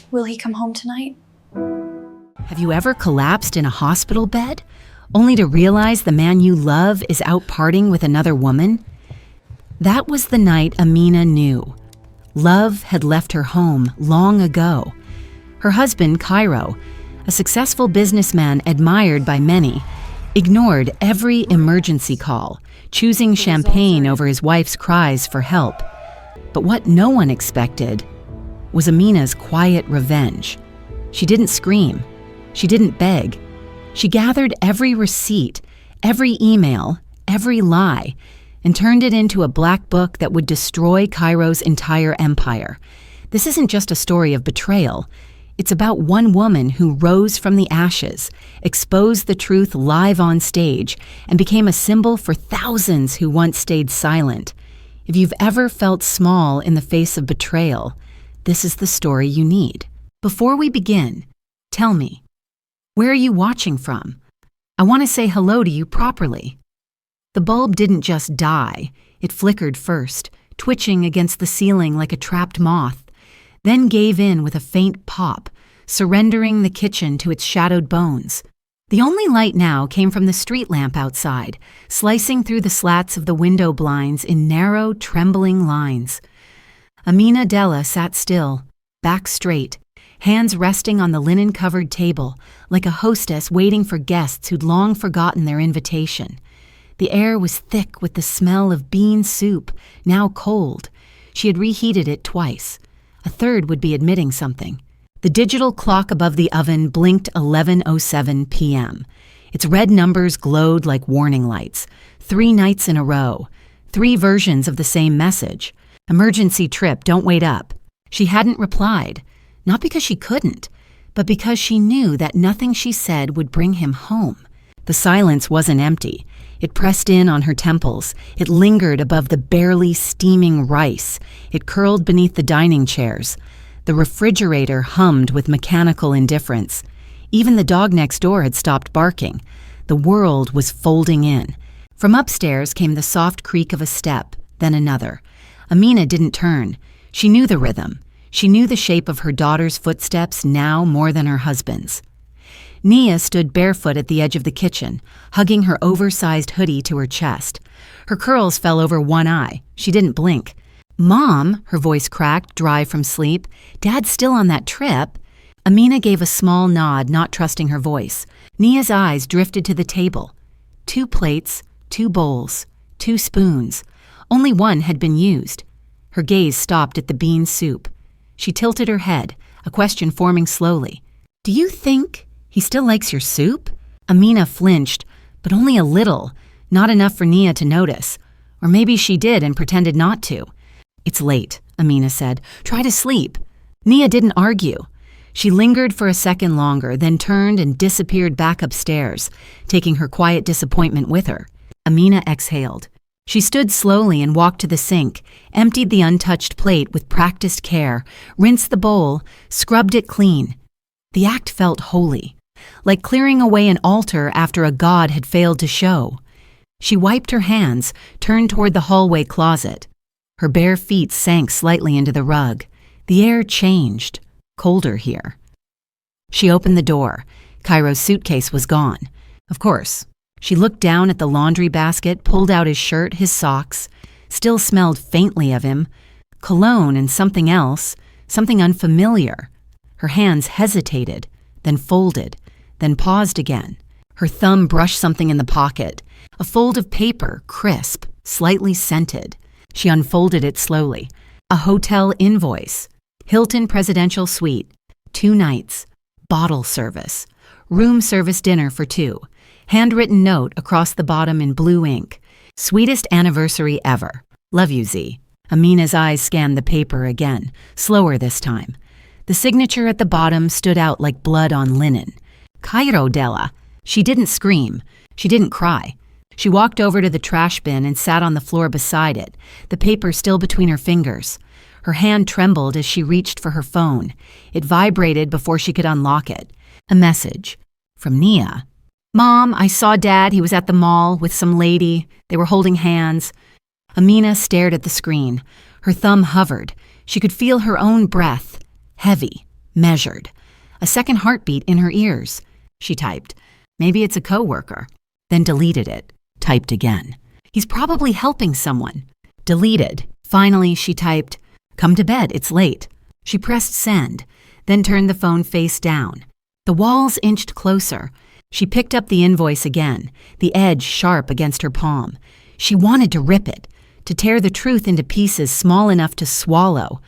Will he come home tonight? Have you ever collapsed in a hospital bed, only to realize the man you love is out partying with another woman? That was the night Amina knew. Love had left her home long ago. Her husband, Cairo, a successful businessman admired by many, ignored every emergency call, choosing champagne over his wife's cries for help. But what no one expected was Amina's quiet revenge. She didn't scream. She didn't beg. She gathered every receipt, every email, every lie, and turned it into a black book that would destroy Cairo's entire empire. This isn't just a story of betrayal. It's about one woman who rose from the ashes, exposed the truth live on stage, and became a symbol for thousands who once stayed silent. If you've ever felt small in the face of betrayal, this is the story you need. Before we begin, tell me, where are you watching from? I want to say hello to you properly. The bulb didn't just die. It flickered first, twitching against the ceiling like a trapped moth, then gave in with a faint pop, surrendering the kitchen to its shadowed bones. The only light now came from the street lamp outside, slicing through the slats of the window blinds in narrow, trembling lines. Amina Della sat still, back straight, hands resting on the linen-covered table, like a hostess waiting for guests who'd long forgotten their invitation. The air was thick with the smell of bean soup, now cold. She had reheated it twice. A third would be admitting something. The digital clock above the oven blinked 11:07 p.m. Its red numbers glowed like warning lights. 3 nights in a row. 3 versions of the same message. Emergency trip, don't wait up. She hadn't replied, not because she couldn't, but because she knew that nothing she said would bring him home. The silence wasn't empty. It pressed in on her temples. It lingered above the barely steaming rice. It curled beneath the dining chairs. The refrigerator hummed with mechanical indifference. Even the dog next door had stopped barking. The world was folding in. From upstairs came the soft creak of a step, then another. Amina didn't turn. She knew the rhythm. She knew the shape of her daughter's footsteps now more than her husband's. Nia stood barefoot at the edge of the kitchen, hugging her oversized hoodie to her chest. Her curls fell over one eye. She didn't blink. "Mom," her voice cracked, dry from sleep. "Dad's still on that trip." Amina gave a small nod, not trusting her voice. Nia's eyes drifted to the table. 2 plates, 2 bowls, 2 spoons. Only one had been used. Her gaze stopped at the bean soup. She tilted her head, a question forming slowly. "Do you think he still likes your soup?" Amina flinched, but only a little, not enough for Nia to notice. Or maybe she did and pretended not to. "It's late," Amina said. "Try to sleep." Nia didn't argue. She lingered for a second longer, then turned and disappeared back upstairs, taking her quiet disappointment with her. Amina exhaled. She stood slowly and walked to the sink, emptied the untouched plate with practiced care, rinsed the bowl, scrubbed it clean. The act felt holy, like clearing away an altar after a god had failed to show. She wiped her hands, turned toward the hallway closet. Her bare feet sank slightly into the rug. The air changed, colder here. She opened the door. Cairo's suitcase was gone. Of course. She looked down at the laundry basket, pulled out his shirt, his socks, still smelled faintly of him. Cologne and something else, something unfamiliar. Her hands hesitated, then folded, then paused again. Her thumb brushed something in the pocket. A fold of paper, crisp, slightly scented. She unfolded it slowly. A hotel invoice. Hilton Presidential Suite. 2 nights. Bottle service. Room service dinner for 2. Handwritten note across the bottom in blue ink. Sweetest anniversary ever. Love you, Z. Amina's eyes scanned the paper again, slower this time. The signature at the bottom stood out like blood on linen. Cairo Della. She didn't scream. She didn't cry. She walked over to the trash bin and sat on the floor beside it, the paper still between her fingers. Her hand trembled as she reached for her phone. It vibrated before she could unlock it. A message. From Nia. "Mom, I saw Dad. He was at the mall with some lady. They were holding hands." Amina stared at the screen. Her thumb hovered. She could feel her own breath. Heavy. measured. A second heartbeat in her ears. She typed, "Maybe it's a coworker." Then deleted it. Typed again. "He's probably helping someone." Deleted. Finally, she typed, "Come to bed, it's late." She pressed send, then turned the phone face down. The walls inched closer. She picked up the invoice again, the edge sharp against her palm. She wanted to rip it, to tear the truth into pieces small enough to swallow.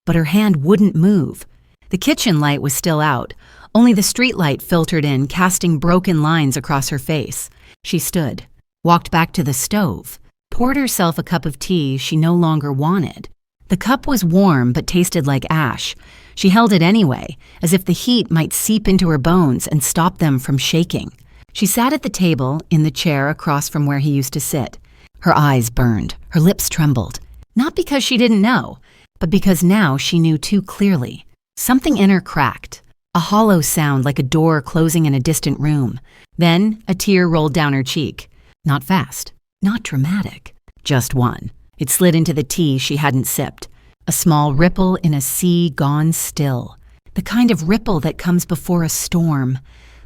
But her hand wouldn't move. The kitchen light was still out. Only the street light filtered in, casting broken lines across her face. She stood, walked back to the stove, poured herself a cup of tea she no longer wanted. The cup was warm but tasted like ash. She held it anyway, as if the heat might seep into her bones and stop them from shaking. She sat at the table, in the chair across from where he used to sit. Her eyes burned, her lips trembled. Not because she didn't know, but because now she knew too clearly. Something in her cracked, a hollow sound like a door closing in a distant room. Then a tear rolled down her cheek. Not fast, not dramatic, just one. It slid into the tea she hadn't sipped. A small ripple in a sea gone still. The kind of ripple that comes before a storm.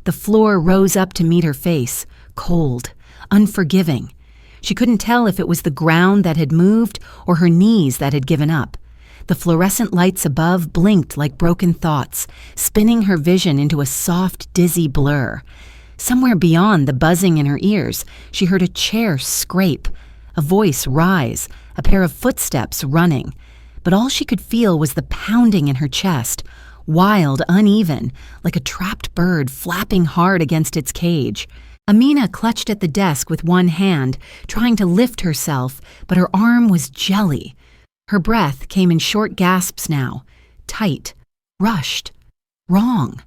The floor rose up to meet her face, cold, unforgiving. She couldn't tell if it was the ground that had moved or her knees that had given up. The fluorescent lights above blinked like broken thoughts, spinning her vision into a soft, dizzy blur. Somewhere beyond the buzzing in her ears, she heard a chair scrape, a voice rise, a pair of footsteps running. But all she could feel was the pounding in her chest, wild, uneven, like a trapped bird flapping hard against its cage. Amina clutched at the desk with one hand, trying to lift herself, but her arm was jelly. Her breath came in short gasps now, tight, rushed, wrong.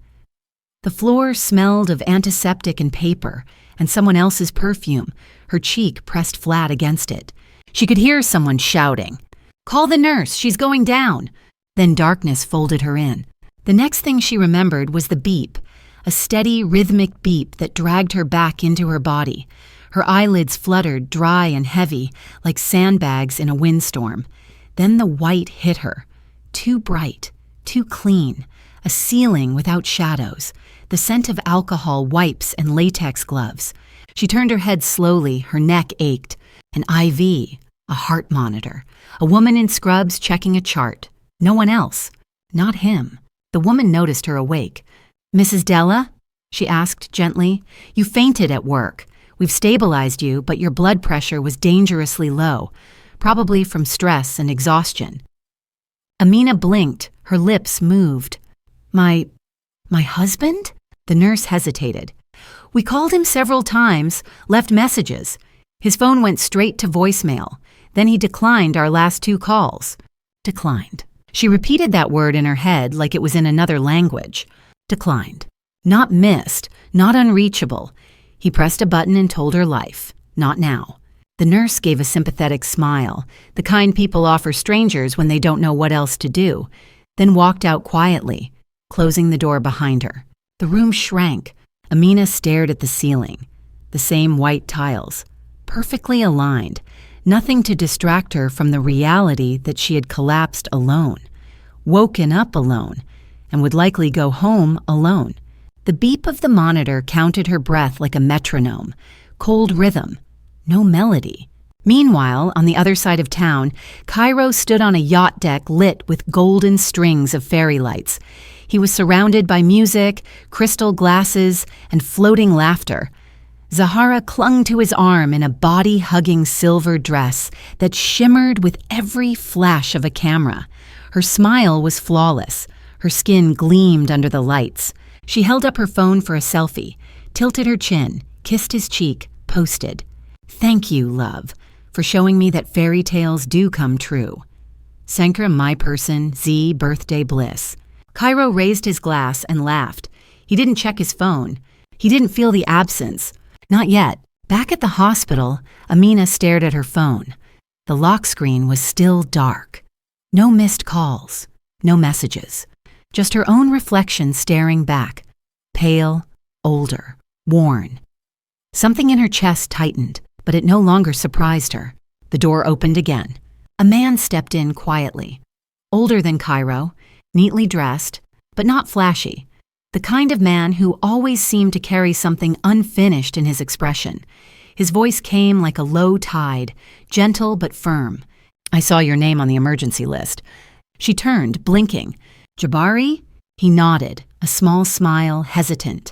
The floor smelled of antiseptic and paper, and someone else's perfume, her cheek pressed flat against it. She could hear someone shouting, "Call the nurse, she's going down." Then darkness folded her in. The next thing she remembered was the beep, a steady, rhythmic beep that dragged her back into her body. Her eyelids fluttered, dry and heavy, like sandbags in a windstorm. Then the white hit her. Too bright, too clean, a ceiling without shadows, the scent of alcohol, wipes, and latex gloves. She turned her head slowly, her neck ached. An IV, a heart monitor, a woman in scrubs checking a chart. No one else. Not him. The woman noticed her awake. "Mrs. Della?" she asked gently. "You fainted at work. We've stabilized you, but your blood pressure was dangerously low, probably from stress and exhaustion." Amina blinked, her lips moved. My husband?" The nurse hesitated. "We called him several times, left messages. His phone went straight to voicemail. Then he declined our last 2 calls." Declined. She repeated that word in her head like it was in another language. Declined. Not missed, not unreachable. He pressed a button and told her life. Not now. The nurse gave a sympathetic smile, the kind people offer strangers when they don't know what else to do, then walked out quietly, closing the door behind her. The room shrank. Amina stared at the ceiling. The same white tiles, perfectly aligned, nothing to distract her from the reality that she had collapsed alone, woken up alone, and would likely go home alone. The beep of the monitor counted her breath like a metronome, cold rhythm, no melody. Meanwhile, on the other side of town, Cairo stood on a yacht deck lit with golden strings of fairy lights. He was surrounded by music, crystal glasses, and floating laughter. Zahara clung to his arm in a body-hugging silver dress that shimmered with every flash of a camera. Her smile was flawless. Her skin gleamed under the lights. She held up her phone for a selfie, tilted her chin, kissed his cheek, posted, "Thank you, love, for showing me that fairy tales do come true. Sankra, my person, Z, birthday bliss." Cairo raised his glass and laughed. He didn't check his phone. He didn't feel the absence. Not yet. Back at the hospital, Amina stared at her phone. The lock screen was still dark. No missed calls. No messages. Just her own reflection staring back. Pale, older, worn. Something in her chest tightened, but it no longer surprised her. The door opened again. A man stepped in quietly. Older than Cairo, neatly dressed, but not flashy. The kind of man who always seemed to carry something unfinished in his expression. His voice came like a low tide, gentle but firm. "I saw your name on the emergency list." She turned, blinking. "Jabari?" He nodded, a small smile, hesitant.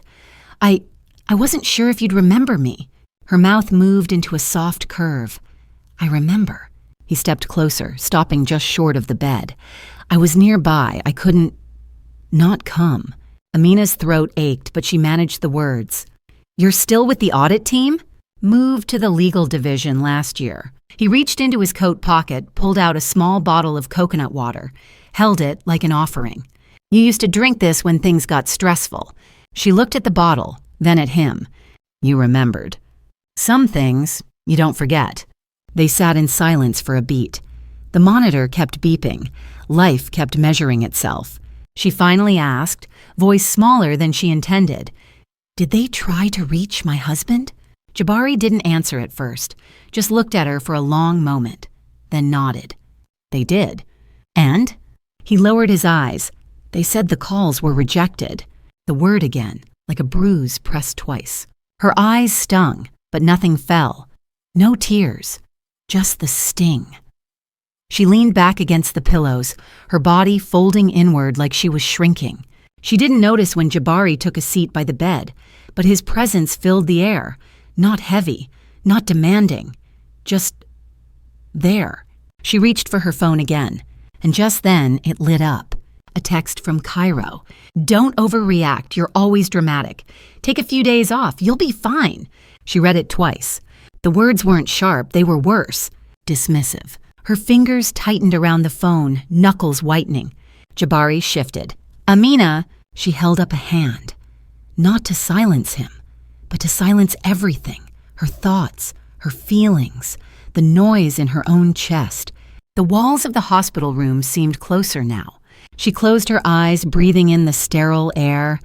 I wasn't sure if you'd remember me." Her mouth moved into a soft curve. "I remember." He stepped closer, stopping just short of the bed. "I was nearby. I couldn't not come." Amina's throat ached, but she managed the words. "You're still with the audit team?" "Moved to the legal division last year." He reached into his coat pocket, pulled out a small bottle of coconut water, held it like an offering. "You used to drink this when things got stressful." She looked at the bottle, then at him. "You remembered. Some things you don't forget." They sat in silence for a beat. The monitor kept beeping. Life kept measuring itself. She finally asked, voice smaller than she intended, "Did they try to reach my husband?" Jabari didn't answer at first, just looked at her for a long moment, then nodded. "They did." "And?" He lowered his eyes. "They said the calls were rejected." The word again, like a bruise pressed twice. Her eyes stung, but nothing fell. No tears, just the sting. She leaned back against the pillows, her body folding inward like she was shrinking. She didn't notice when Jabari took a seat by the bed, but his presence filled the air, not heavy, not demanding, just there. She reached for her phone again, and just then it lit up. A text from Cairo. "Don't overreact, you're always dramatic. Take a few days off, you'll be fine." She read it twice. The words weren't sharp, they were worse. Dismissive. Her fingers tightened around the phone, knuckles whitening. Jabari shifted. "Amina," she held up a hand. Not to silence him, but to silence everything. Her thoughts, her feelings, the noise in her own chest. The walls of the hospital room seemed closer now. She closed her eyes, breathing in the sterile air.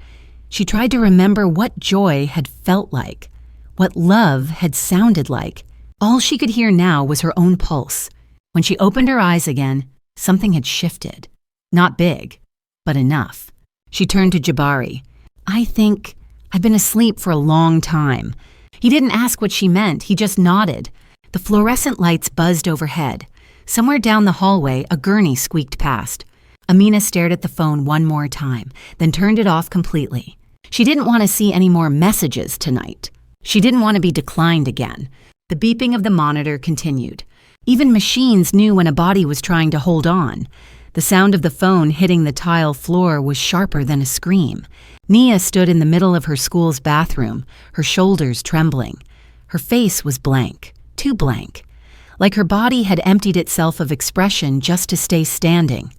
She tried to remember what joy had felt like, what love had sounded like. All she could hear now was her own pulse. When she opened her eyes again, something had shifted. Not big, but enough. She turned to Jabari. "I think I've been asleep for a long time." He didn't ask what she meant, he just nodded. The fluorescent lights buzzed overhead. Somewhere down the hallway, a gurney squeaked past. Amina stared at the phone one more time, then turned it off completely. She didn't want to see any more messages tonight. She didn't want to be declined again. The beeping of the monitor continued. Even machines knew when a body was trying to hold on. The sound of the phone hitting the tile floor was sharper than a scream. Nia stood in the middle of her school's bathroom, her shoulders trembling. Her face was blank, too blank, like her body had emptied itself of expression just to stay standing.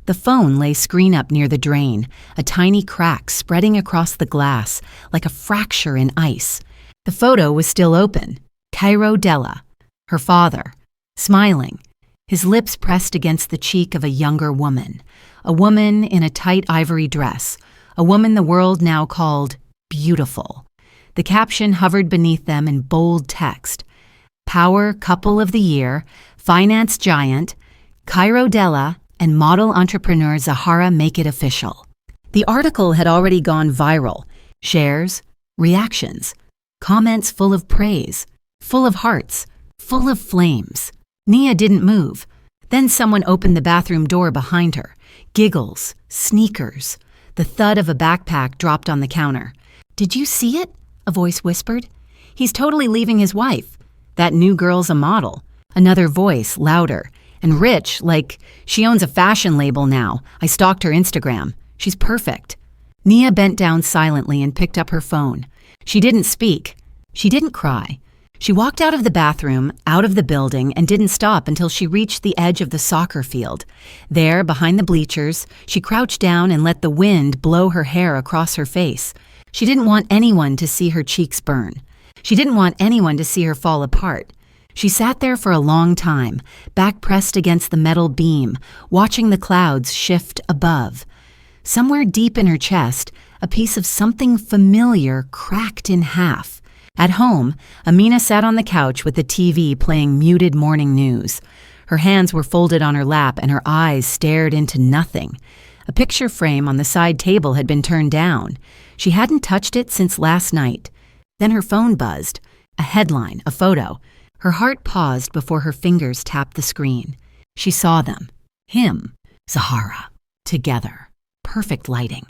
The phone lay screen up near the drain, a tiny crack spreading across the glass, like a fracture in ice. The photo was still open. Cairo Della, her father, smiling, his lips pressed against the cheek of a younger woman, a woman in a tight ivory dress, a woman the world now called beautiful. The caption hovered beneath them in bold text. Power Couple of the Year, Finance Giant, Cairo Della, and model entrepreneur Zahara make it official. The article had already gone viral. Shares, reactions, comments full of praise, full of hearts, full of flames. Nia didn't move. Then someone opened the bathroom door behind her. Giggles, sneakers. The thud of a backpack dropped on the counter. "Did you see it?" a voice whispered. "He's totally leaving his wife. That new girl's a model." Another voice, louder. "And rich, like she owns a fashion label now. I stalked her Instagram. She's perfect." Nia bent down silently and picked up her phone. She didn't speak. She didn't cry. She walked out of the bathroom, out of the building, and didn't stop until she reached the edge of the soccer field. There, behind the bleachers, she crouched down and let the wind blow her hair across her face. She didn't want anyone to see her cheeks burn. She didn't want anyone to see her fall apart. She sat there for a long time, back pressed against the metal beam, watching the clouds shift above. Somewhere deep in her chest, a piece of something familiar cracked in half. At home, Amina sat on the couch with the TV playing muted morning news. Her hands were folded on her lap and her eyes stared into nothing. A picture frame on the side table had been turned down. She hadn't touched it since last night. Then her phone buzzed. A headline, a photo. Her heart paused before her fingers tapped the screen. She saw them. Him, Zahara, together. Perfect lighting.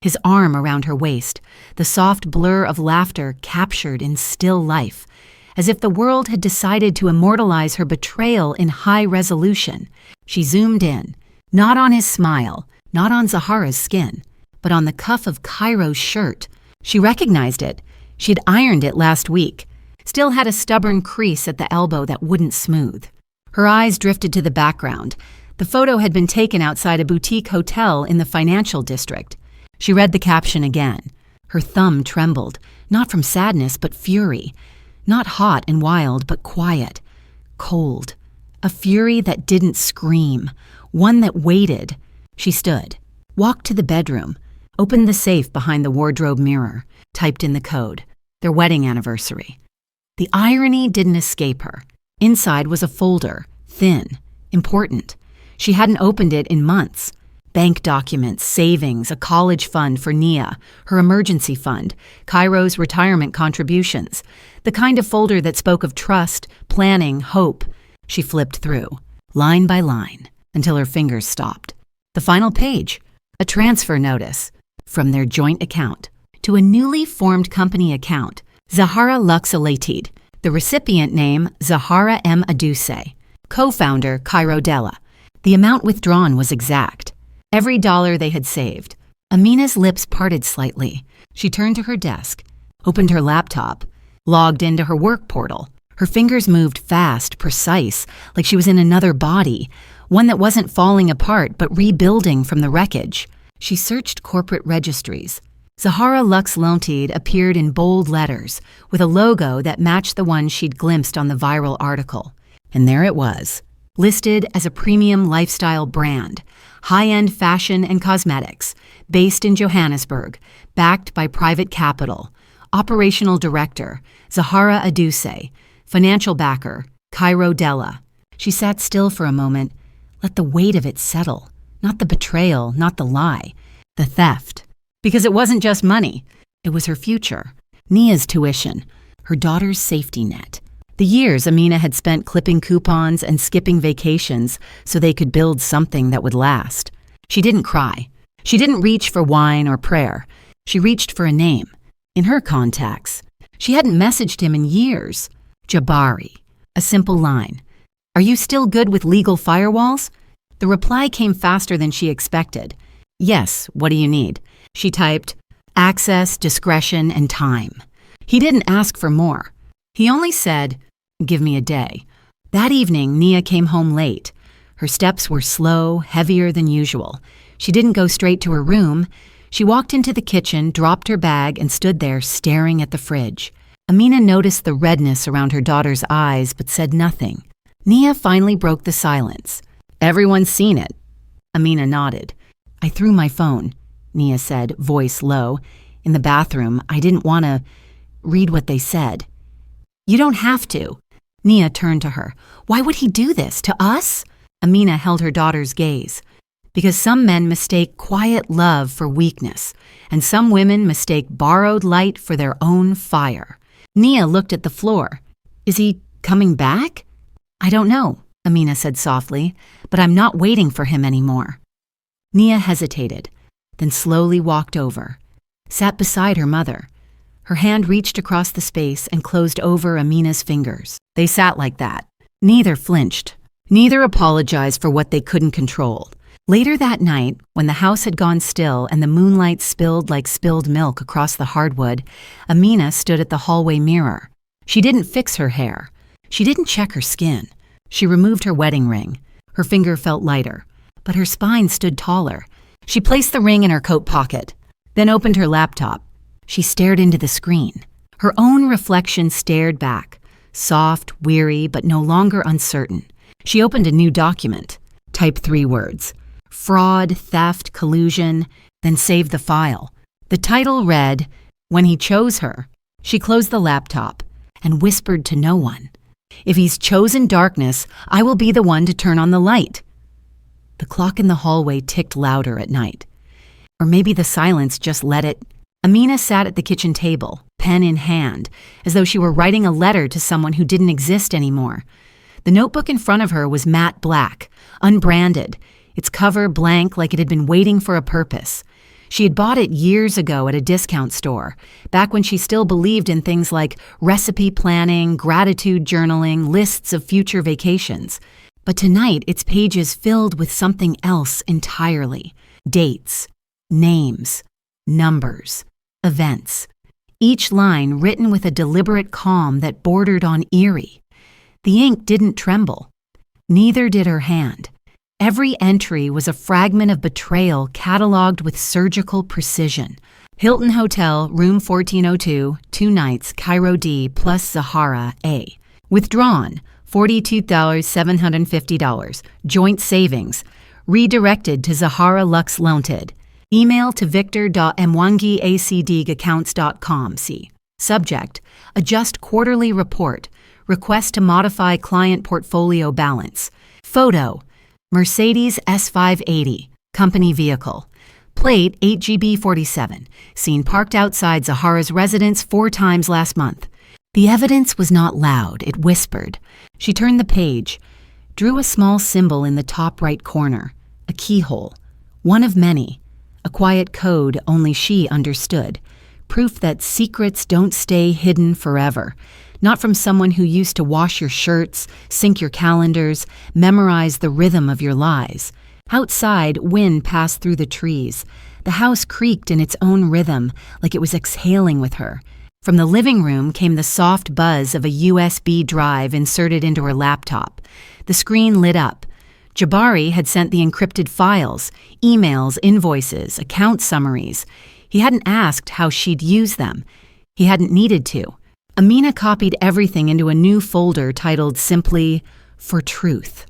His arm around her waist, the soft blur of laughter captured in still life, as if the world had decided to immortalize her betrayal in high resolution. She zoomed in, not on his smile, not on Zahara's skin, but on the cuff of Cairo's shirt. She recognized it. She'd ironed it last week. Still had a stubborn crease at the elbow that wouldn't smooth. Her eyes drifted to the background. The photo had been taken outside a boutique hotel in the financial district. She read the caption again. Her thumb trembled, not from sadness but fury. Not hot and wild, but quiet. Cold. A fury that didn't scream. One that waited. She stood, walked to the bedroom, opened the safe behind the wardrobe mirror, typed in the code. Their wedding anniversary. The irony didn't escape her. Inside was a folder, thin, important. She hadn't opened it in months. Bank documents, savings, a college fund for Nia, her emergency fund, Cairo's retirement contributions, the kind of folder that spoke of trust, planning, hope. She flipped through, line by line, until her fingers stopped. The final page, a transfer notice from their joint account to a newly formed company account, Zahara Lux Alatid, the recipient name Zahara M. Aduse, co-founder Cairo Della. The amount withdrawn was exact. Every dollar they had saved. Amina's lips parted slightly. She turned to her desk, opened her laptop, logged into her work portal. Her fingers moved fast, precise, like she was in another body, one that wasn't falling apart but rebuilding from the wreckage. She searched corporate registries. Zahara Lux Alatid appeared in bold letters, with a logo that matched the one she'd glimpsed on the viral article. And there it was, listed as a premium lifestyle brand, high-end fashion and cosmetics, based in Johannesburg, backed by private capital, operational director, Zahara Aduse, financial backer, Cairo Della. She sat still for a moment, let the weight of it settle, not the betrayal, not the lie, the theft. Because it wasn't just money, it was her future, Nia's tuition, her daughter's safety net. The years Amina had spent clipping coupons and skipping vacations so they could build something that would last. She didn't cry. She didn't reach for wine or prayer. She reached for a name. In her contacts, she hadn't messaged him in years. Jabari. A simple line. "Are you still good with legal firewalls?" The reply came faster than she expected. "Yes, what do you need?" She typed, "Access, discretion, and time." He didn't ask for more. He only said, "Give me a day." That evening, Nia came home late. Her steps were slow, heavier than usual. She didn't go straight to her room. She walked into the kitchen, dropped her bag, and stood there staring at the fridge. Amina noticed the redness around her daughter's eyes, but said nothing. Nia finally broke the silence. "Everyone's seen it." Amina nodded. "I threw my phone," Nia said, voice low. "In the bathroom. I didn't want to read what they said." "You don't have to." Nia turned to her. "Why would he do this? To us?" Amina held her daughter's gaze. "Because some men mistake quiet love for weakness, and some women mistake borrowed light for their own fire." Nia looked at the floor. "Is he coming back?" "I don't know," Amina said softly, "but I'm not waiting for him anymore." Nia hesitated, then slowly walked over, sat beside her mother. Her hand reached across the space and closed over Amina's fingers. They sat like that. Neither flinched. Neither apologized for what they couldn't control. Later that night, when the house had gone still and the moonlight spilled like spilled milk across the hardwood, Amina stood at the hallway mirror. She didn't fix her hair. She didn't check her skin. She removed her wedding ring. Her finger felt lighter, but her spine stood taller. She placed the ring in her coat pocket, then opened her laptop. She stared into the screen. Her own reflection stared back, soft, weary, but no longer uncertain. She opened a new document, typed 3 words. Fraud, theft, collusion, then saved the file. The title read, "When He Chose Her." She closed the laptop and whispered to no one, "If he's chosen darkness, I will be the one to turn on the light." The clock in the hallway ticked louder at night. Or maybe the silence just let it. Amina sat at the kitchen table, pen in hand, as though she were writing a letter to someone who didn't exist anymore. The notebook in front of her was matte black, unbranded, its cover blank like it had been waiting for a purpose. She had bought it years ago at a discount store, back when she still believed in things like recipe planning, gratitude journaling, lists of future vacations. But tonight, its pages filled with something else entirely. Dates, names, numbers, events. Each line written with a deliberate calm that bordered on eerie. The ink didn't tremble. Neither did her hand. Every entry was a fragment of betrayal cataloged with surgical precision. Hilton Hotel, room 1402, 2 nights, Cairo D plus Zahara A. Withdrawn, $42,750. Joint savings. Redirected to Zahara Lux Limited. Email to victor.mwangiacdigaccounts.com. See. Subject, adjust quarterly report. Request to modify client portfolio balance. Photo, Mercedes S580, company vehicle. Plate 8GB47, seen parked outside Zahara's residence 4 times last month. The evidence was not loud, it whispered. She turned the page, drew a small symbol in the top right corner, a keyhole, one of many, a quiet code only she understood, proof that secrets don't stay hidden forever. Not from someone who used to wash your shirts, sync your calendars, memorize the rhythm of your lies. Outside, wind passed through the trees. The house creaked in its own rhythm, like it was exhaling with her. From the living room came the soft buzz of a USB drive inserted into her laptop. The screen lit up. Jabari had sent the encrypted files, emails, invoices, account summaries. He hadn't asked how she'd use them. He hadn't needed to. Amina copied everything into a new folder titled simply, For Truth.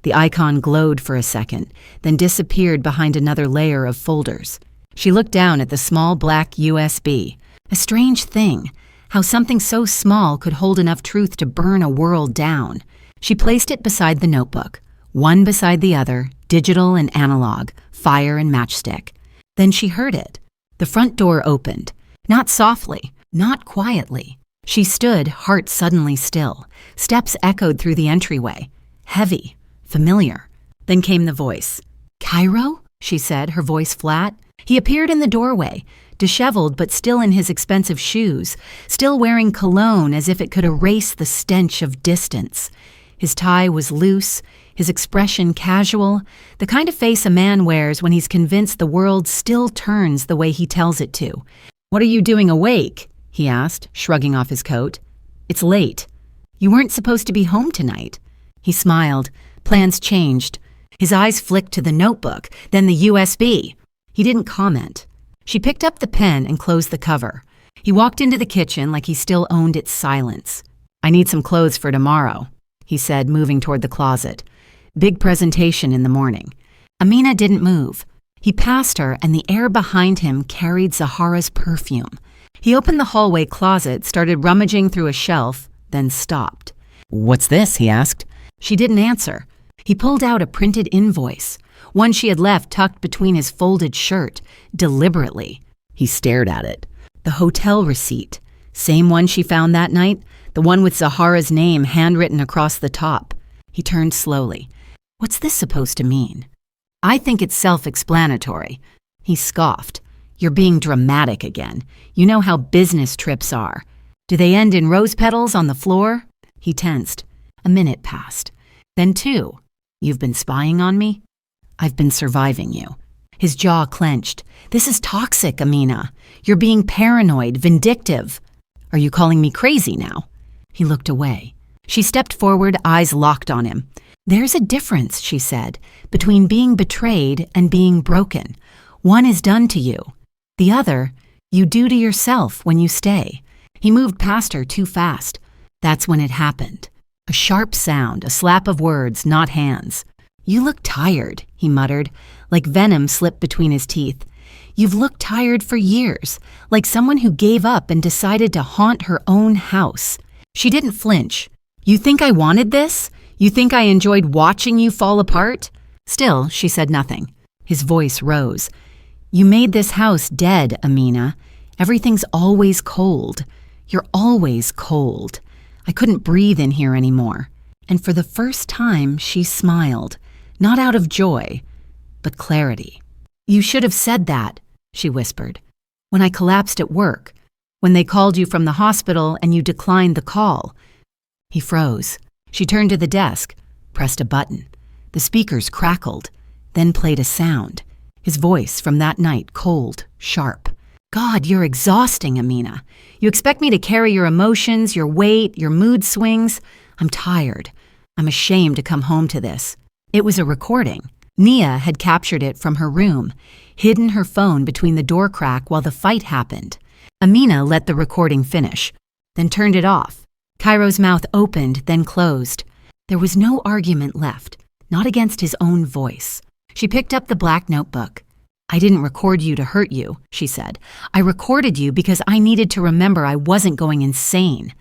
The icon glowed for a second, then disappeared behind another layer of folders. She looked down at the small black USB. A strange thing, how something so small could hold enough truth to burn a world down. She placed it beside the notebook, one beside the other, digital and analog, fire and matchstick. Then she heard it. The front door opened, not softly, not quietly. She stood, heart suddenly still. Steps echoed through the entryway. Heavy, familiar. Then came the voice. "Cairo?" she said, her voice flat. He appeared in the doorway, disheveled but still in his expensive shoes, still wearing cologne as if it could erase the stench of distance. His tie was loose, his expression casual, the kind of face a man wears when he's convinced the world still turns the way he tells it to. "What are you doing awake?" he asked, shrugging off his coat. "It's late. You weren't supposed to be home tonight." He smiled. Plans changed. His eyes flicked to the notebook, then the USB. He didn't comment. She picked up the pen and closed the cover. He walked into the kitchen like he still owned its silence. "I need some clothes for tomorrow," he said, moving toward the closet. "Big presentation in the morning." Amina didn't move. He passed her, and the air behind him carried Zahara's perfume. He opened the hallway closet, started rummaging through a shelf, then stopped. "What's this?" he asked. She didn't answer. He pulled out a printed invoice, one she had left tucked between his folded shirt, deliberately. He stared at it. The hotel receipt, same one she found that night, the one with Zahara's name handwritten across the top. He turned slowly. "What's this supposed to mean?" "I think it's self-explanatory." He scoffed. "You're being dramatic again. You know how business trips are. Do they end in rose petals on the floor?" He tensed. A minute passed. Then 2. "You've been spying on me?" "I've been surviving you." His jaw clenched. "This is toxic, Amina. You're being paranoid, vindictive. Are you calling me crazy now?" He looked away. She stepped forward, eyes locked on him. "There's a difference," she said, "between being betrayed and being broken. One is done to you. The other, you do to yourself when you stay." He moved past her too fast. That's when it happened. A sharp sound, a slap of words, not hands. "You look tired," he muttered, like venom slipped between his teeth. "You've looked tired for years, like someone who gave up and decided to haunt her own house." She didn't flinch. "You think I wanted this? You think I enjoyed watching you fall apart?" Still, she said nothing. His voice rose. "You made this house dead, Amina. Everything's always cold. You're always cold. I couldn't breathe in here anymore." And for the first time, she smiled, not out of joy, but clarity. "You should have said that," she whispered, "when I collapsed at work, when they called you from the hospital and you declined the call." He froze. She turned to the desk, pressed a button. The speakers crackled, then played a sound. His voice from that night, cold, sharp. "God, you're exhausting, Amina. You expect me to carry your emotions, your weight, your mood swings. I'm tired. I'm ashamed to come home to this." It was a recording. Nia had captured it from her room, hidden her phone between the door crack while the fight happened. Amina let the recording finish, then turned it off. Cairo's mouth opened, then closed. There was no argument left, not against his own voice. She picked up the black notebook. "I didn't record you to hurt you," she said. "I recorded you because I needed to remember I wasn't going insane."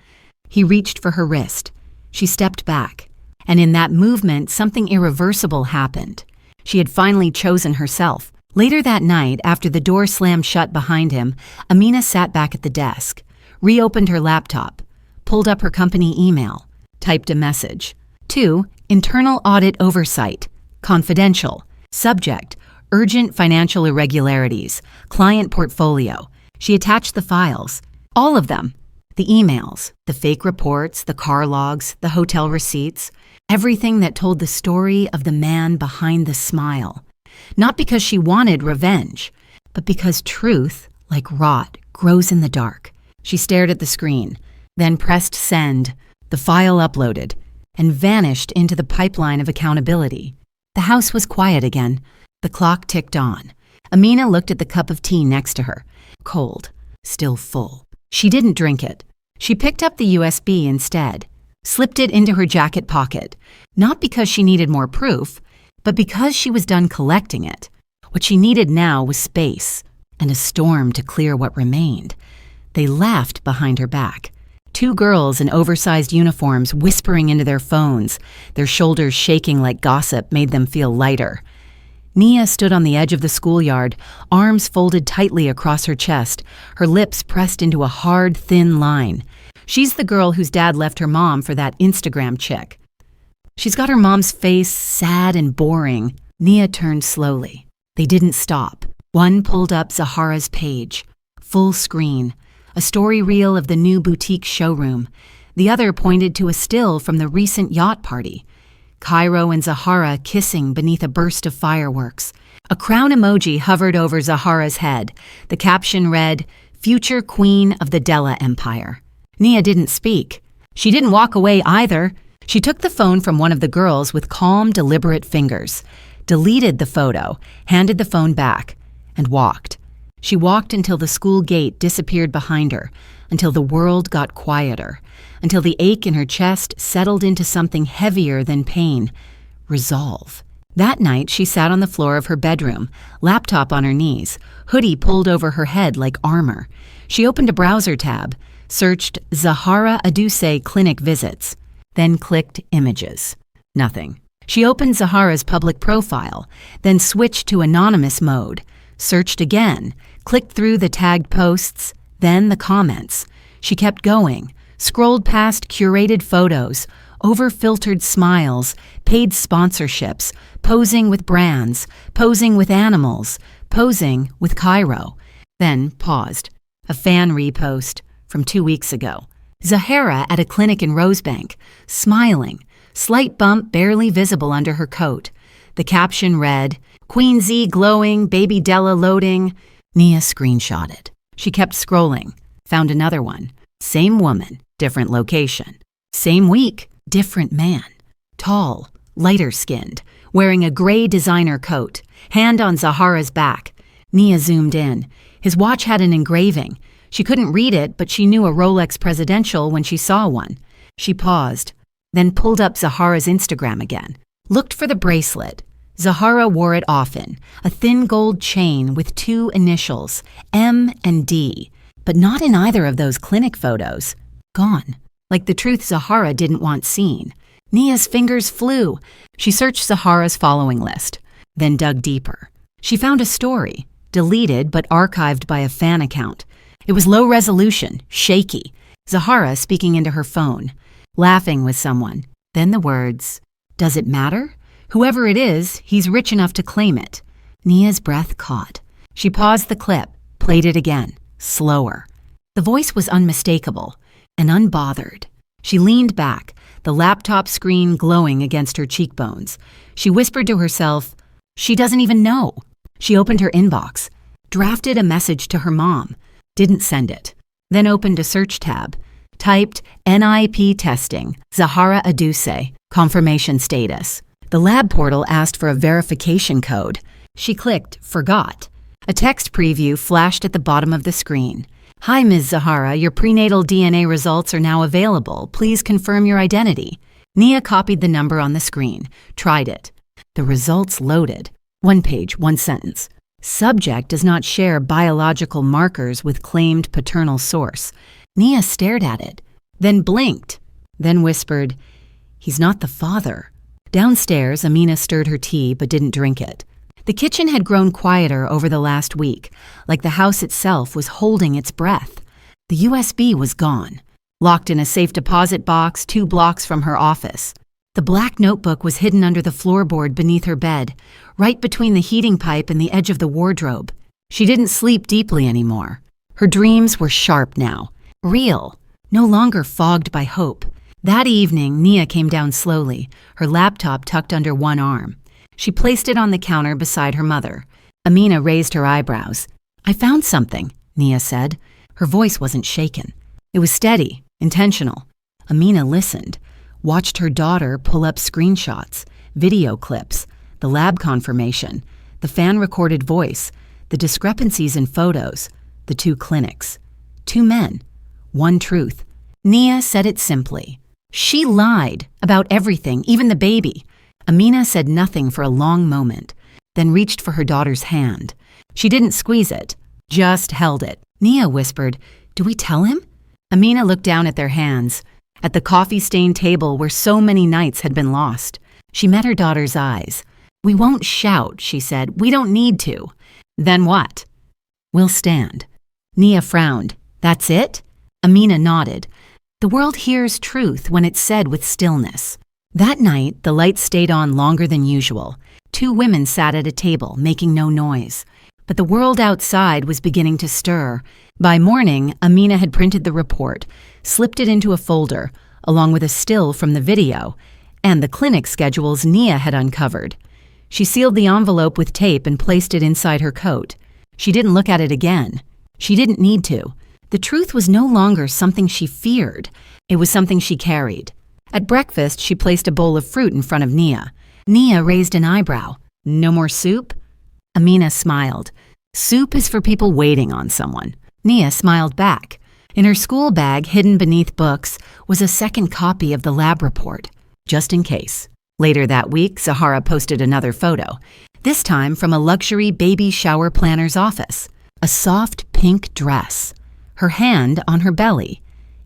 He reached for her wrist. She stepped back, and in that movement, something irreversible happened. She had finally chosen herself. Later that night, after the door slammed shut behind him, Amina sat back at the desk, reopened her laptop, pulled up her company email, typed a message. To Internal Audit Oversight, Confidential, Subject, Urgent Financial Irregularities, Client Portfolio. She attached the files, all of them. The emails, the fake reports, the car logs, the hotel receipts, everything that told the story of the man behind the smile. Not because she wanted revenge, but because truth, like rot, grows in the dark. She stared at the screen, then pressed send. The file uploaded and vanished into the pipeline of accountability. The house was quiet again. The clock ticked on. Amina looked at the cup of tea next to her. Cold, still full. She didn't drink it. She picked up the USB instead, slipped it into her jacket pocket, not because she needed more proof, but because she was done collecting it. What she needed now was space and a storm to clear what remained. They laughed behind her back. Two girls in oversized uniforms whispering into their phones, their shoulders shaking like gossip made them feel lighter. Nia stood on the edge of the schoolyard, arms folded tightly across her chest, her lips pressed into a hard, thin line. She's the girl whose dad left her mom for that Instagram chick. She's got her mom's face sad and boring. Nia turned slowly. They didn't stop. One pulled up Zahara's page, full screen, a story reel of the new boutique showroom. The other pointed to a still from the recent yacht party. Cairo and Zahara kissing beneath a burst of fireworks. A crown emoji hovered over Zahara's head. The caption read, "Future Queen of the Della Empire." Nia didn't speak. She didn't walk away either. She took the phone from one of the girls with calm, deliberate fingers, deleted the photo, handed the phone back, and walked. She walked until the school gate disappeared behind her, until the world got quieter, until the ache in her chest settled into something heavier than pain, resolve. That night, she sat on the floor of her bedroom, laptop on her knees, hoodie pulled over her head like armor. She opened a browser tab, searched Zahara Aduse clinic visits, then clicked images. Nothing. She opened Zahara's public profile, then switched to anonymous mode, searched again, clicked through the tagged posts, then the comments. She kept going, scrolled past curated photos, over-filtered smiles, paid sponsorships, posing with brands, posing with animals, posing with Cairo. Then paused. A fan repost from 2 weeks ago. Zahara at a clinic in Rosebank, smiling, slight bump barely visible under her coat. The caption read, "Queen Z glowing, baby Della loading." Nia screenshotted. She kept scrolling, found another one. Same woman, different location. Same week, different man. Tall, lighter-skinned, wearing a gray designer coat, hand on Zahara's back. Nia zoomed in. His watch had an engraving. She couldn't read it, but she knew a Rolex Presidential when she saw one. She paused, then pulled up Zahara's Instagram again. Looked for the bracelet. Zahara wore it often, a thin gold chain with 2 initials, M and D, but not in either of those clinic photos. Gone. Like the truth Zahara didn't want seen. Nia's fingers flew. She searched Zahara's following list, then dug deeper. She found a story, deleted but archived by a fan account. It was low resolution, shaky. Zahara speaking into her phone, laughing with someone. Then the words, "Does it matter? Whoever it is, he's rich enough to claim it." Nia's breath caught. She paused the clip, played it again, slower. The voice was unmistakable and unbothered. She leaned back, the laptop screen glowing against her cheekbones. She whispered to herself, "She doesn't even know." She opened her inbox, drafted a message to her mom, didn't send it, then opened a search tab, typed NIP testing, Zahara Aduse, confirmation status. The lab portal asked for a verification code. She clicked forgot. A text preview flashed at the bottom of the screen. "Hi, Ms. Zahara, your prenatal DNA results are now available. Please confirm your identity." Nia copied the number on the screen, tried it. The results loaded. One page, one sentence. Subject does not share biological markers with claimed paternal source. Nia stared at it, then blinked, then whispered, "He's not the father." Downstairs, Amina stirred her tea but didn't drink it. The kitchen had grown quieter over the last week, like the house itself was holding its breath. The USB was gone, locked in a safe deposit box 2 blocks from her office. The black notebook was hidden under the floorboard beneath her bed, right between the heating pipe and the edge of the wardrobe. She didn't sleep deeply anymore. Her dreams were sharp now, real, no longer fogged by hope. That evening, Nia came down slowly, her laptop tucked under one arm. She placed it on the counter beside her mother. Amina raised her eyebrows. "I found something," Nia said. Her voice wasn't shaken. It was steady, intentional. Amina listened, watched her daughter pull up screenshots, video clips, the lab confirmation, the fan-recorded voice, the discrepancies in photos, the 2 clinics. 2 men, 1 truth. Nia said it simply. She lied about everything, even the baby. Amina said nothing for a long moment, then reached for her daughter's hand. She didn't squeeze it, just held it. Nia whispered, "Do we tell him?" Amina looked down at their hands, at the coffee-stained table where so many nights had been lost. She met her daughter's eyes. "We won't shout," she said. "We don't need to." "Then what?" "We'll stand." Nia frowned. "That's it?" Amina nodded. The world hears truth when it's said with stillness. That night, the lights stayed on longer than usual. 2 women sat at a table, making no noise. But the world outside was beginning to stir. By morning, Amina had printed the report, slipped it into a folder, along with a still from the video, and the clinic schedules Nia had uncovered. She sealed the envelope with tape and placed it inside her coat. She didn't look at it again. She didn't need to. The truth was no longer something she feared. It was something she carried. At breakfast, she placed a bowl of fruit in front of Nia. Nia raised an eyebrow. "No more soup?" Amina smiled. "Soup is for people waiting on someone." Nia smiled back. In her school bag, hidden beneath books, was a second copy of the lab report, just in case. Later that week, Zahara posted another photo, this time from a luxury baby shower planner's office. A soft pink dress. Her hand on her belly.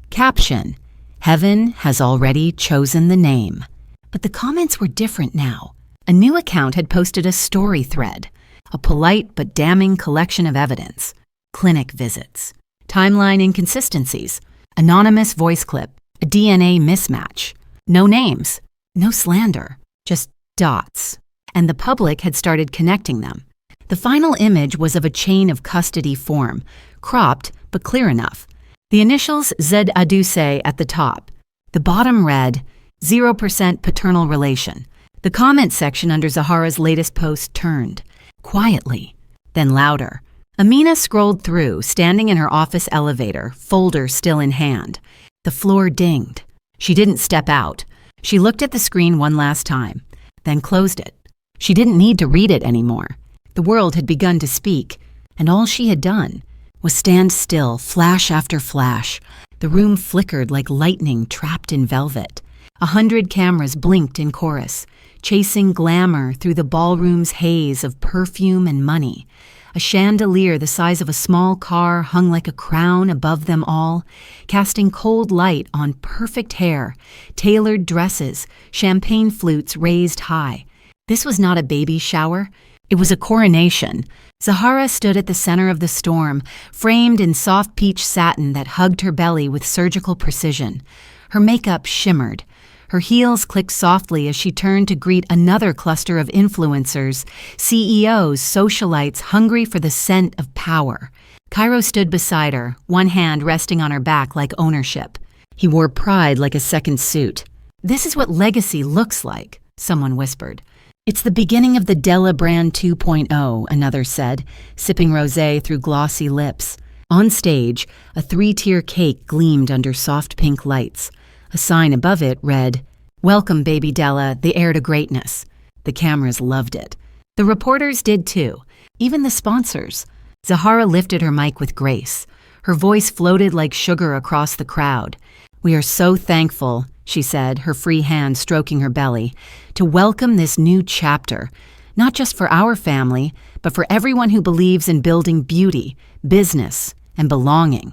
Caption, "Heaven has already chosen the name." But the comments were different now. A new account had posted a story thread, a polite but damning collection of evidence. Clinic visits, timeline inconsistencies, anonymous voice clip, a DNA mismatch. No names, no slander, just dots. And the public had started connecting them. The final image was of a chain of custody form, cropped but clear enough. The initials Z Aduse at the top. The bottom read, 0% paternal relation. The comment section under Zahara's latest post turned, quietly, then louder. Amina scrolled through, standing in her office elevator, folder still in hand. The floor dinged. She didn't step out. She looked at the screen one last time, then closed it. She didn't need to read it anymore. The world had begun to speak, and all she had done was stand still, flash after flash. The room flickered like lightning trapped in velvet. 100 cameras blinked in chorus, chasing glamour through the ballroom's haze of perfume and money. A chandelier the size of a small car hung like a crown above them all, casting cold light on perfect hair, tailored dresses, champagne flutes raised high. This was not a baby shower. It was a coronation. Zahara stood at the center of the storm, framed in soft peach satin that hugged her belly with surgical precision. Her makeup shimmered. Her heels clicked softly as she turned to greet another cluster of influencers, CEOs, socialites hungry for the scent of power. Cairo stood beside her, one hand resting on her back like ownership. He wore pride like a second suit. "This is what legacy looks like," someone whispered. "It's the beginning of the Della brand 2.0, another said, sipping rosé through glossy lips. On stage, a 3-tier cake gleamed under soft pink lights. A sign above it read, "Welcome, baby Della, the heir to greatness." The cameras loved it. The reporters did too, even the sponsors. Zahara lifted her mic with grace. Her voice floated like sugar across the crowd. "We are so thankful," she said, her free hand stroking her belly, "to welcome this new chapter, not just for our family, but for everyone who believes in building beauty, business, and belonging."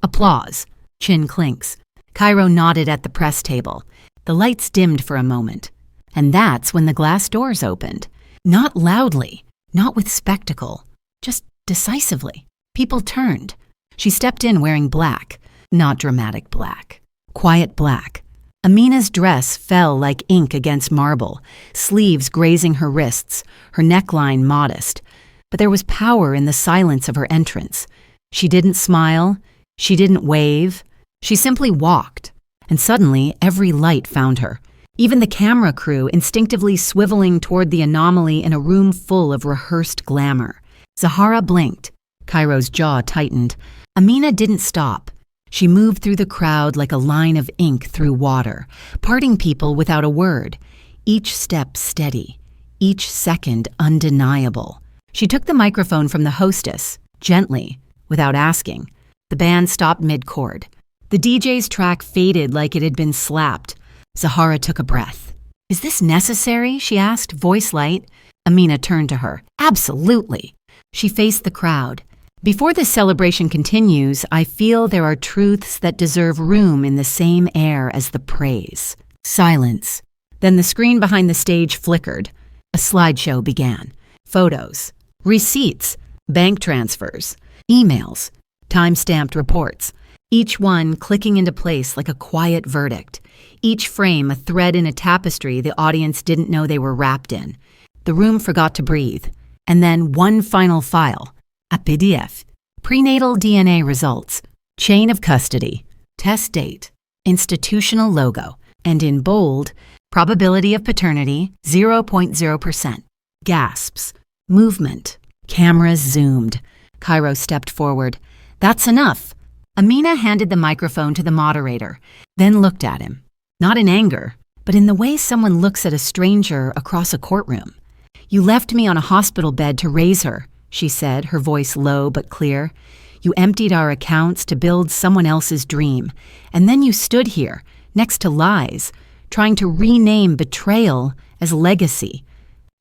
Applause. Chin clinks. Cairo nodded at the press table. The lights dimmed for a moment. And that's when the glass doors opened. Not loudly, not with spectacle, just decisively. People turned. She stepped in wearing black, not dramatic black, quiet black. Amina's dress fell like ink against marble, sleeves grazing her wrists, her neckline modest. But there was power in the silence of her entrance. She didn't smile. She didn't wave. She simply walked, and suddenly every light found her, even the camera crew instinctively swiveling toward the anomaly in a room full of rehearsed glamour. Zahara blinked. Cairo's jaw tightened. Amina didn't stop. She moved through the crowd like a line of ink through water, parting people without a word, each step steady, each second undeniable. She took the microphone from the hostess, gently, without asking. The band stopped mid-chord. The DJ's track faded like it had been slapped. Zahara took a breath. "Is this necessary?" she asked, voice light. Amina turned to her. "Absolutely." She faced the crowd. "Before this celebration continues, I feel there are truths that deserve room in the same air as the praise." Silence. Then the screen behind the stage flickered. A slideshow began. Photos, receipts, bank transfers, emails, time-stamped reports. Each one clicking into place like a quiet verdict. Each frame a thread in a tapestry the audience didn't know they were wrapped in. The room forgot to breathe. And then one final file. A PDF. Prenatal DNA results. Chain of custody. Test date. Institutional logo. And in bold, probability of paternity 0.0%. Gasps. Movement. Cameras zoomed. Cairo stepped forward. "That's enough." Amina handed the microphone to the moderator, then looked at him. Not in anger, but in the way someone looks at a stranger across a courtroom. "You left me on a hospital bed to raise her," she said, her voice low but clear. "You emptied our accounts to build someone else's dream, and then you stood here, next to lies, trying to rename betrayal as legacy."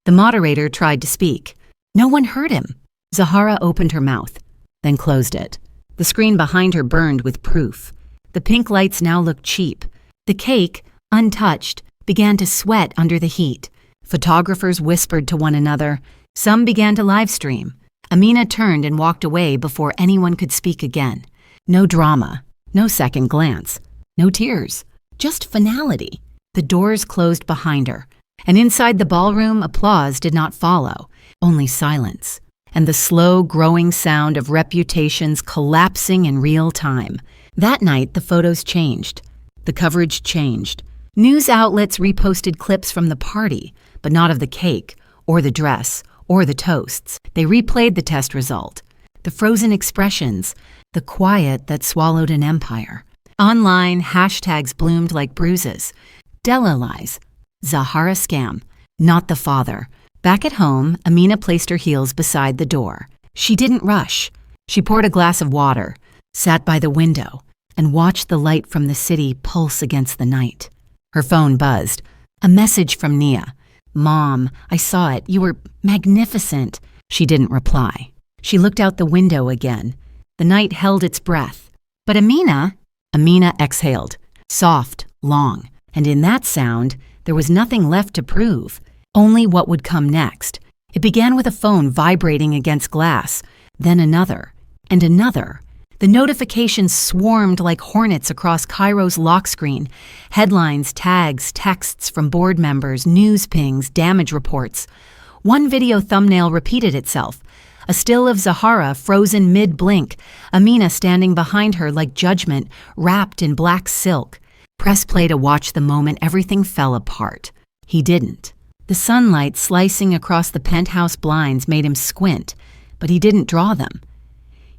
The moderator tried to speak. No one heard him. Zahara opened her mouth, then closed it. The screen behind her burned with proof. The pink lights now looked cheap. The cake, untouched, began to sweat under the heat. Photographers whispered to one another. Some began to live stream. Amina turned and walked away before anyone could speak again. No drama, no second glance, no tears, just finality. The doors closed behind her, and inside the ballroom applause did not follow, only silence, and the slow growing sound of reputations collapsing in real time. That night, the photos changed. The coverage changed. News outlets reposted clips from the party, but not of the cake, or the dress, or the toasts. They replayed the test result, the frozen expressions, the quiet that swallowed an empire. Online, hashtags bloomed like bruises. Della lies. Zahara scam. Not the father. Back at home, Amina placed her heels beside the door. She didn't rush. She poured a glass of water, sat by the window, and watched the light from the city pulse against the night. Her phone buzzed. A message from Nia. "Mom, I saw it. You were magnificent." She didn't reply. She looked out the window again. The night held its breath. But Amina exhaled, soft, long, and in that sound, there was nothing left to prove, only what would come next. It began with a phone vibrating against glass, then another, and another. The notifications swarmed like hornets across Cairo's lock screen. Headlines, tags, texts from board members, news pings, damage reports. One video thumbnail repeated itself. A still of Zahara frozen mid-blink, Amina standing behind her like judgment, wrapped in black silk. Press play to watch the moment everything fell apart. He didn't. The sunlight slicing across the penthouse blinds made him squint, but he didn't draw them.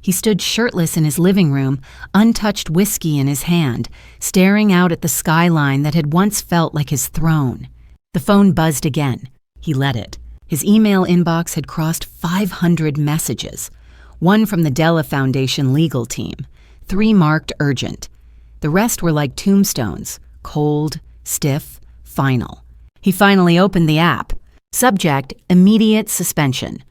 He stood shirtless in his living room, untouched whiskey in his hand, staring out at the skyline that had once felt like his throne. The phone buzzed again. He let it. His email inbox had crossed 500 messages. One from the Della Foundation legal team. 3 marked urgent. The rest were like tombstones, cold, stiff, final. He finally opened the app. Subject, immediate suspension.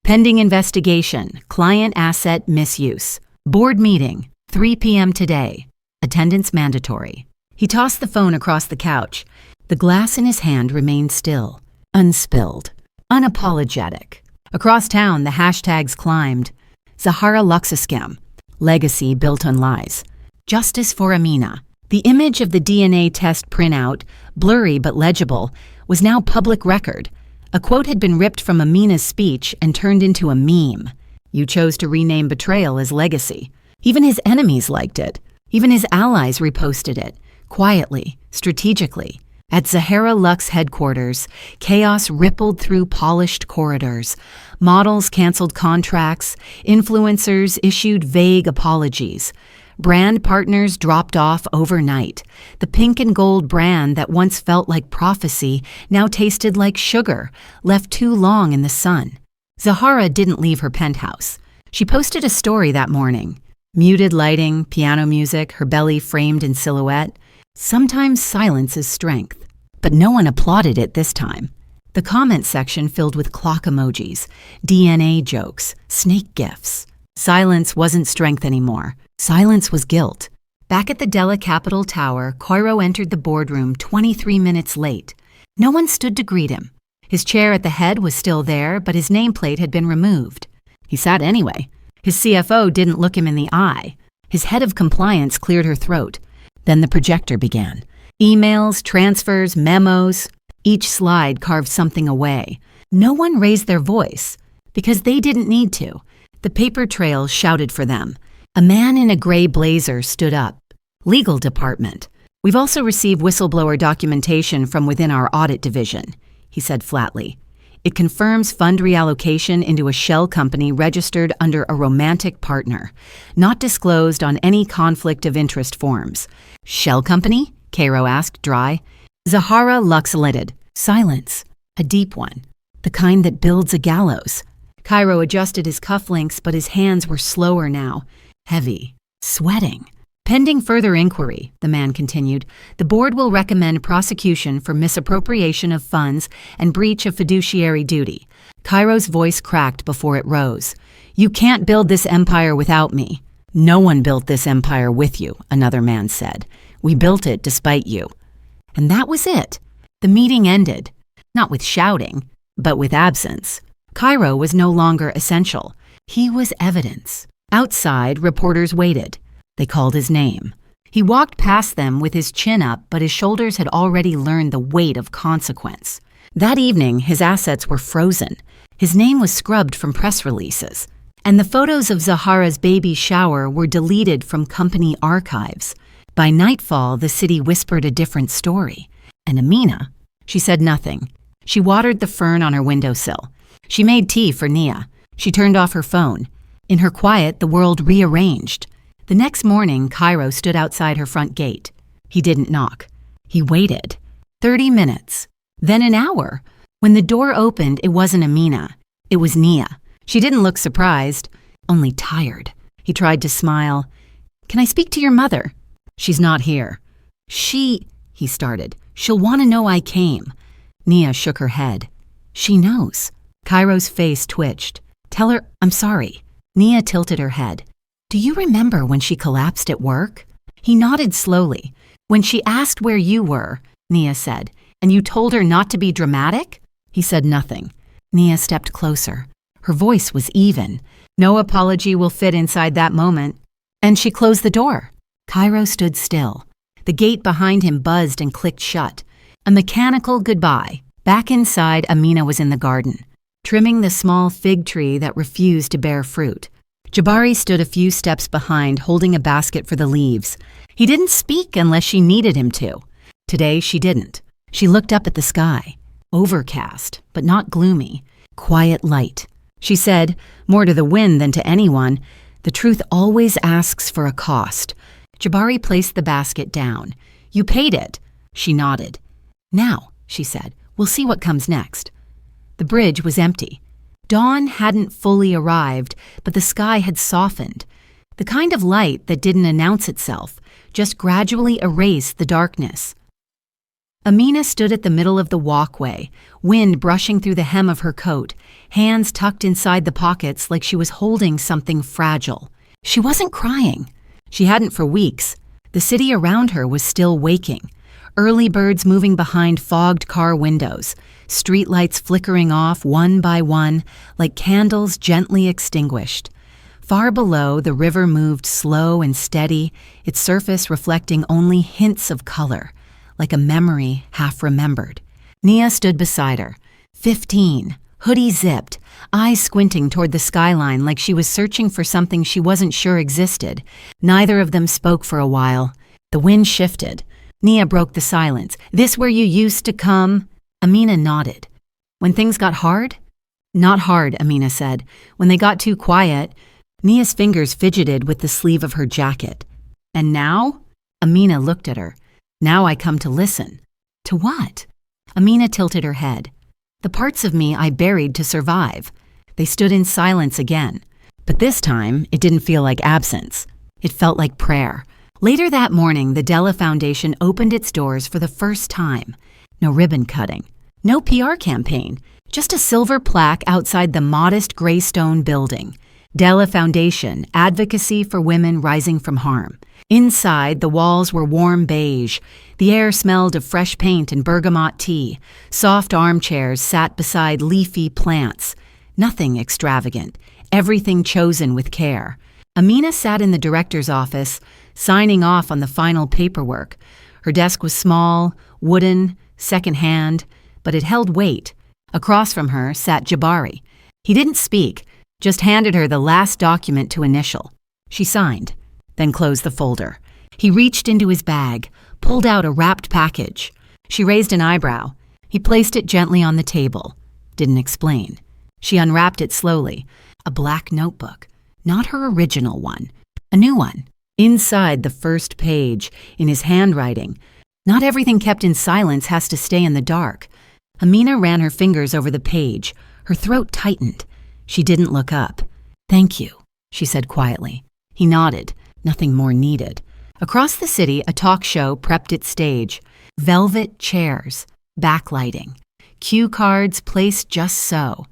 Pending investigation, client asset misuse. Board meeting, 3 p.m. today. Attendance mandatory. He tossed the phone across the couch. The glass in his hand remained still, unspilled, unapologetic. Across town, the hashtags climbed. Zahara Luxascam. Legacy built on lies. Justice for Amina. The image of the DNA test printout, blurry but legible, was now public record. A quote had been ripped from Amina's speech and turned into a meme. You chose to rename betrayal as legacy. Even his enemies liked it. Even his allies reposted it. Quietly, strategically. At Zahara Lux headquarters, chaos rippled through polished corridors. Models canceled contracts. Influencers issued vague apologies. Brand partners dropped off overnight. The pink and gold brand that once felt like prophecy now tasted like sugar, left too long in the sun. Zahara didn't leave her penthouse. She posted a story that morning. Muted lighting, piano music, her belly framed in silhouette. Sometimes silence is strength. But no one applauded it this time. The comment section filled with clock emojis, DNA jokes, snake gifs. Silence wasn't strength anymore. Silence was guilt. Back at the Della Capitol Tower, Cairo entered the boardroom 23 minutes late. No one stood to greet him. His chair at the head was still there, but his nameplate had been removed. He sat anyway. His CFO didn't look him in the eye. His head of compliance cleared her throat. Then the projector began. Emails, transfers, memos. Each slide carved something away. No one raised their voice, because they didn't need to. The paper trail shouted for them. A man in a gray blazer stood up. Legal department. We've also received whistleblower documentation from within our audit division, he said flatly. It confirms fund reallocation into a shell company registered under a romantic partner, not disclosed on any conflict of interest forms. Shell company? Cairo asked, dry. Zahara Lux lidded. Silence. A deep one. The kind that builds a gallows. Cairo adjusted his cufflinks, but his hands were slower now. Heavy. Sweating. Pending further inquiry, the man continued, the board will recommend prosecution for misappropriation of funds and breach of fiduciary duty. Cairo's voice cracked before it rose. You can't build this empire without me. No one built this empire with you, another man said. We built it despite you. And that was it. The meeting ended. Not with shouting, but with absence. Cairo was no longer essential. He was evidence. Outside, reporters waited. They called his name. He walked past them with his chin up, but his shoulders had already learned the weight of consequence. That evening, his assets were frozen. His name was scrubbed from press releases. And the photos of Zahara's baby shower were deleted from company archives. By nightfall, the city whispered a different story. And Amina, she said nothing. She watered the fern on her windowsill. She made tea for Nia. She turned off her phone. In her quiet, the world rearranged. The next morning, Cairo stood outside her front gate. He didn't knock. He waited. 30 minutes. Then an hour. When the door opened, it wasn't Amina. It was Nia. She didn't look surprised, only tired. He tried to smile. Can I speak to your mother? She's not here. He started. She'll want to know I came. Nia shook her head. She knows. Cairo's face twitched. Tell her I'm sorry. Nia tilted her head. Do you remember when she collapsed at work? He nodded slowly. When she asked where you were, Nia said, and you told her not to be dramatic? He said nothing. Nia stepped closer. Her voice was even. No apology will fit inside that moment. And she closed the door. Cairo stood still. The gate behind him buzzed and clicked shut. A mechanical goodbye. Back inside, Amina was in the garden, trimming the small fig tree that refused to bear fruit. Jabari stood a few steps behind, holding a basket for the leaves. He didn't speak unless she needed him to. Today, she didn't. She looked up at the sky. Overcast, but not gloomy. Quiet light. She said, more to the wind than to anyone, the truth always asks for a cost. Jabari placed the basket down. You paid it. She nodded. Now, she said, we'll see what comes next. The bridge was empty. Dawn hadn't fully arrived, but the sky had softened. The kind of light that didn't announce itself, just gradually erased the darkness. Amina stood at the middle of the walkway, wind brushing through the hem of her coat, hands tucked inside the pockets like she was holding something fragile. She wasn't crying. She hadn't for weeks. The city around her was still waking. Early birds moving behind fogged car windows, streetlights flickering off one by one like candles gently extinguished. Far below, the river moved slow and steady, its surface reflecting only hints of color, like a memory half remembered. Nia stood beside her, 15, hoodie zipped, eyes squinting toward the skyline like she was searching for something she wasn't sure existed. Neither of them spoke for a while. The wind shifted. Nia broke the silence. This where you used to come? Amina nodded. When things got hard? Not hard, Amina said. When they got too quiet. Nia's fingers fidgeted with the sleeve of her jacket. And now? Amina looked at her. Now I come to listen. To what? Amina tilted her head. The parts of me I buried to survive. They stood in silence again. But this time, it didn't feel like absence. It felt like prayer. Later that morning, the Della Foundation opened its doors for the first time. No ribbon cutting. No PR campaign. Just a silver plaque outside the modest gray stone building. Della Foundation, Advocacy for Women Rising from Harm. Inside, the walls were warm beige. The air smelled of fresh paint and bergamot tea. Soft armchairs sat beside leafy plants. Nothing extravagant. Everything chosen with care. Amina sat in the director's office, signing off on the final paperwork. Her desk was small, wooden, second-hand, but it held weight. Across from her sat Jabari. He didn't speak, just handed her the last document to initial. She signed, then closed the folder. He reached into his bag, pulled out a wrapped package. She raised an eyebrow. He placed it gently on the table. Didn't explain. She unwrapped it slowly. A black notebook. Not her original one. A new one. Inside the first page, in his handwriting. Not everything kept in silence has to stay in the dark. Amina ran her fingers over the page. Her throat tightened. She didn't look up. Thank you, she said quietly. He nodded. Nothing more needed. Across the city, a talk show prepped its stage. Velvet chairs. Backlighting. Cue cards placed just so.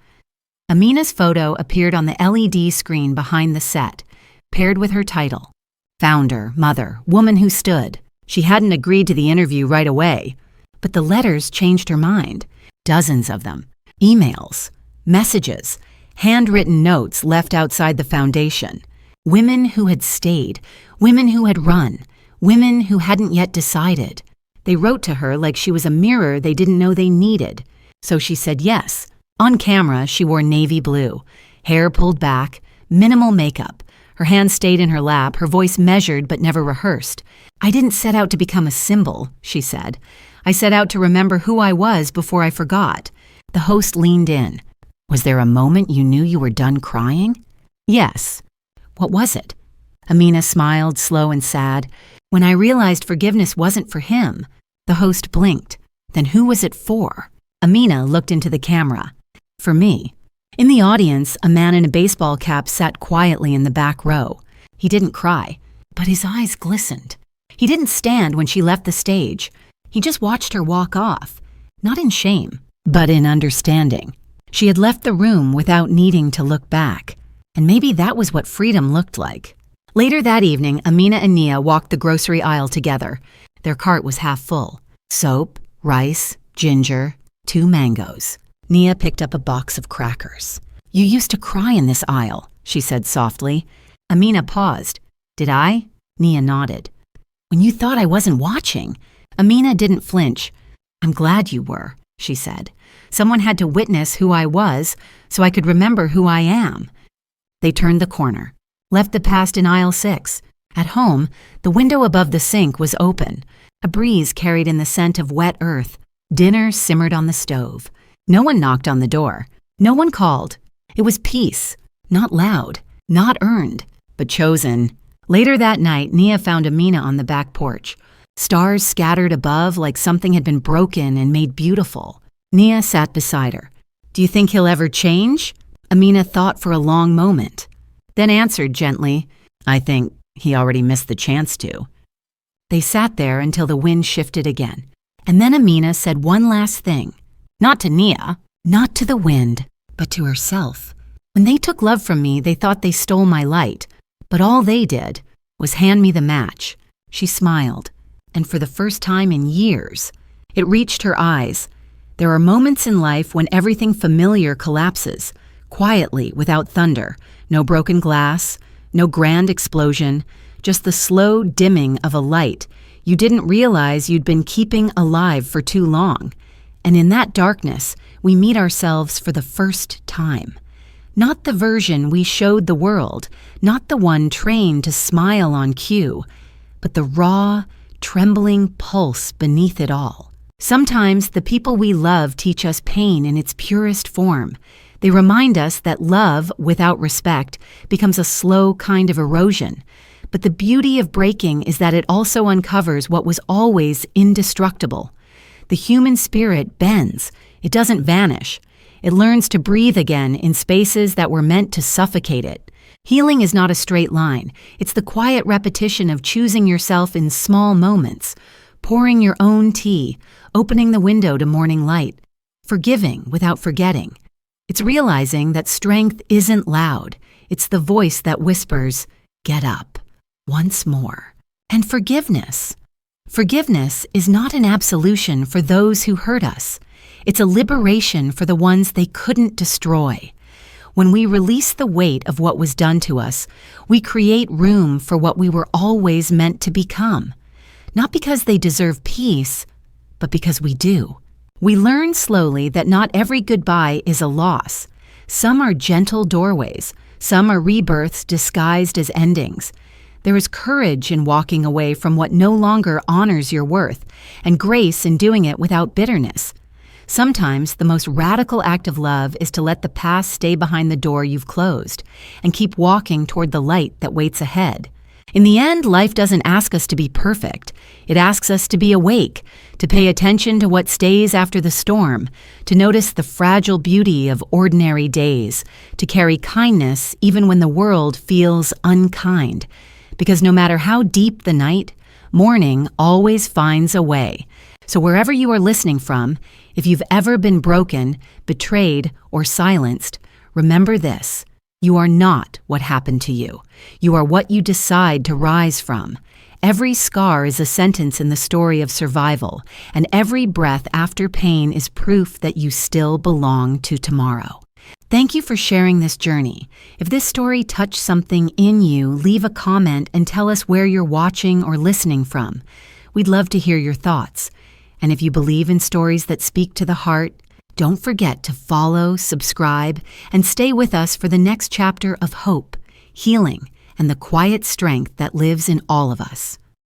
Amina's photo appeared on the LED screen behind the set, paired with her title. Founder, mother, woman who stood. She hadn't agreed to the interview right away, but the letters changed her mind. Dozens of them. Emails. Messages. Handwritten notes left outside the foundation. Women who had stayed. Women who had run. Women who hadn't yet decided. They wrote to her like she was a mirror they didn't know they needed. So she said yes. On camera, she wore navy blue. Hair pulled back. Minimal makeup. Her hands stayed in her lap, her voice measured but never rehearsed. I didn't set out to become a symbol, she said. I set out to remember who I was before I forgot. The host leaned in. Was there a moment you knew you were done crying? Yes. What was it? Amina smiled, slow and sad. When I realized forgiveness wasn't for him. The host blinked. Then who was it for? Amina looked into the camera. For me. In the audience, a man in a baseball cap sat quietly in the back row. He didn't cry, but his eyes glistened. He didn't stand when she left the stage. He just watched her walk off, not in shame, but in understanding. She had left the room without needing to look back, and maybe that was what freedom looked like. Later that evening, Amina and Nia walked the grocery aisle together. Their cart was half full. Soap, rice, ginger, 2 mangoes. Nia picked up a box of crackers. "You used to cry in this aisle," she said softly. Amina paused. "Did I?" Nia nodded. "When you thought I wasn't watching." Amina didn't flinch. "I'm glad you were," she said. "Someone had to witness who I was so I could remember who I am." They turned the corner, left the past in aisle 6. At home, the window above the sink was open. A breeze carried in the scent of wet earth. Dinner simmered on the stove. No one knocked on the door. No one called. It was peace, not loud, not earned, but chosen. Later that night, Nia found Amina on the back porch. Stars scattered above like something had been broken and made beautiful. Nia sat beside her. "Do you think he'll ever change?" Amina thought for a long moment, then answered gently, "I think he already missed the chance to." They sat there until the wind shifted again. And then Amina said one last thing. Not to Nia, not to the wind, but to herself. "When they took love from me, they thought they stole my light. But all they did was hand me the match." She smiled, and for the first time in years, it reached her eyes. There are moments in life when everything familiar collapses, quietly, without thunder. No broken glass, no grand explosion, just the slow dimming of a light you didn't realize you'd been keeping alive for too long. And in that darkness, we meet ourselves for the first time. Not the version we showed the world, not the one trained to smile on cue, but the raw, trembling pulse beneath it all. Sometimes the people we love teach us pain in its purest form. They remind us that love without respect becomes a slow kind of erosion. But the beauty of breaking is that it also uncovers what was always indestructible. The human spirit bends. It doesn't vanish. It learns to breathe again in spaces that were meant to suffocate it. Healing is not a straight line. It's the quiet repetition of choosing yourself in small moments, pouring your own tea, opening the window to morning light, forgiving without forgetting. It's realizing that strength isn't loud. It's the voice that whispers, "Get up," once more. And forgiveness. Forgiveness is not an absolution for those who hurt us. It's a liberation for the ones they couldn't destroy. When we release the weight of what was done to us, we create room for what we were always meant to become. Not because they deserve peace, but because we do. We learn slowly that not every goodbye is a loss. Some are gentle doorways. Some are rebirths disguised as endings. There is courage in walking away from what no longer honors your worth, and grace in doing it without bitterness. Sometimes the most radical act of love is to let the past stay behind the door you've closed and keep walking toward the light that waits ahead. In the end, life doesn't ask us to be perfect. It asks us to be awake, to pay attention to what stays after the storm, to notice the fragile beauty of ordinary days, to carry kindness even when the world feels unkind. Because no matter how deep the night, morning always finds a way. So wherever you are listening from, if you've ever been broken, betrayed, or silenced, remember this. You are not what happened to you. You are what you decide to rise from. Every scar is a sentence in the story of survival, and every breath after pain is proof that you still belong to tomorrow. Thank you for sharing this journey. If this story touched something in you, leave a comment and tell us where you're watching or listening from. We'd love to hear your thoughts. And if you believe in stories that speak to the heart, don't forget to follow, subscribe, and stay with us for the next chapter of hope, healing, and the quiet strength that lives in all of us.